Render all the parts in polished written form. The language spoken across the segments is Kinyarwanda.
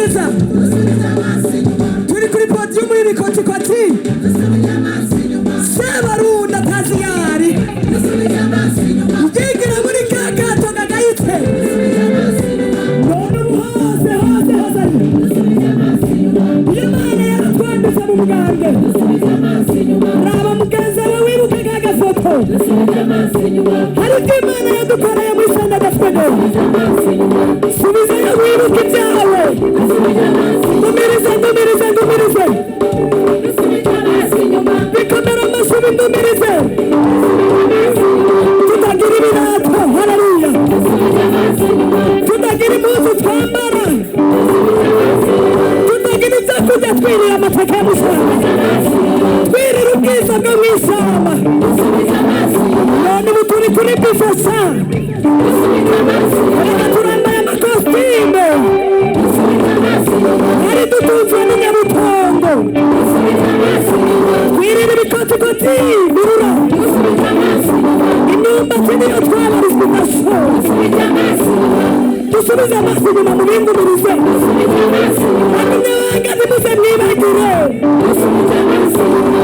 neza turi kuri podium y'ibikotikoti Sebarunda Taziyari Yegera muri kakato kagayitse none hose Imana yaratwanditse mu mugande raba mugenzi wawe wibuke kagafoto hari Imana yadukoreye muri Sanda Dafene subiza wibuke ibyawe ndumirize bikomera amasubi ndumirize tutagira ibirato haleluya tutagira impuzu twambara tutagira ibyo kurya twirira amateka y'amusanga twirira ubwiza bwo mu ishyamba none ubu turi kuri bifasa reka turambaye amakositime hari dutunzwe n'inyabutongo twirira ibikotikoti birura imyumbati niyo twabarizwa imasho dusubize amaso inyuma mu bingumirize bagumye banga nimuze mwibagire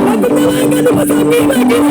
bagumye banga nimuze mwibagire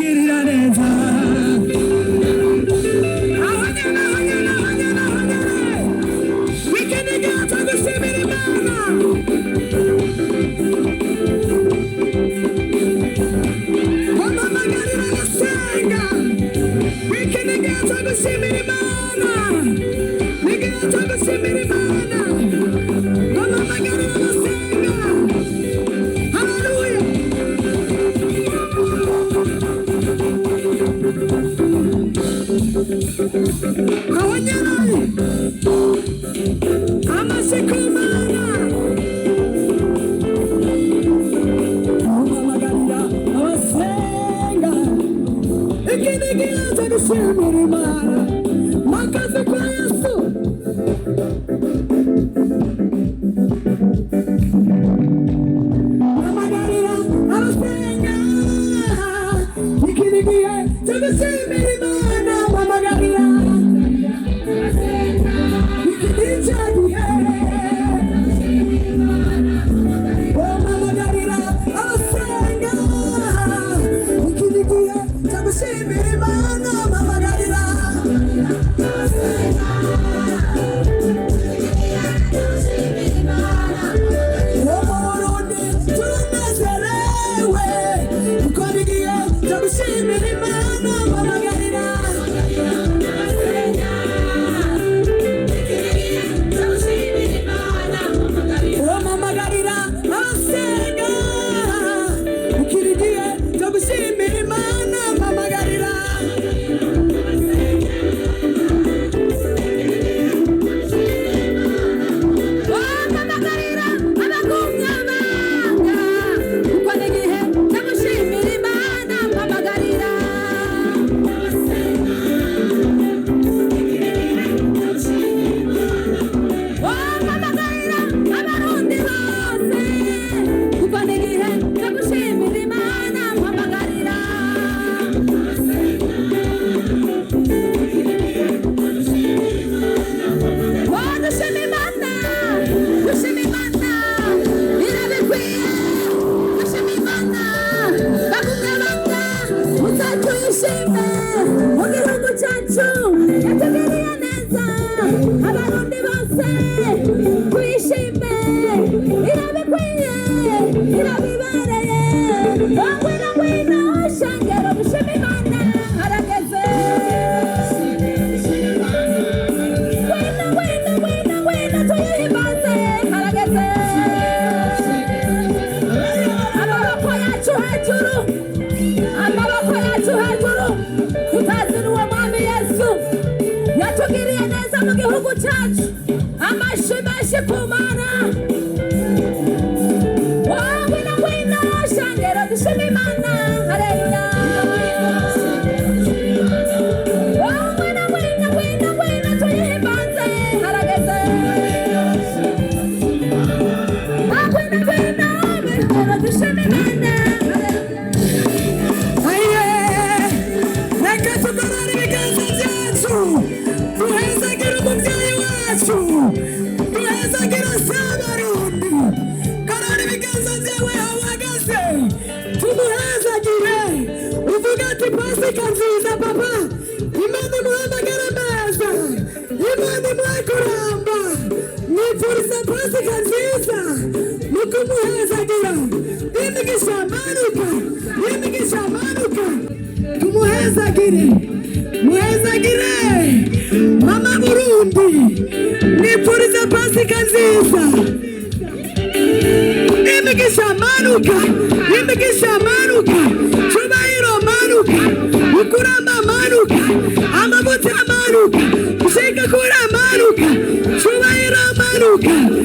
kugirira neza. Wikiniganza gushimira Imana. Wamamagarira gusenga. Wikiniganza gushimira Imana. Niganza gushimira Imana. Wamamagarira gusenga. Hallelujah. Awanyanayi amasikumana amamagarira abasenga ikiniganza gushimira Imana makazi kwa Yesu. Amagarira abasenga ikiniganza gushimira Imana mamagarira Mama Burundi nipuriza pasika nziza imigisha manuka cyubahiro manuka ukuramba manuka amavuta manuka ushika kura manuka cyubahiro manuka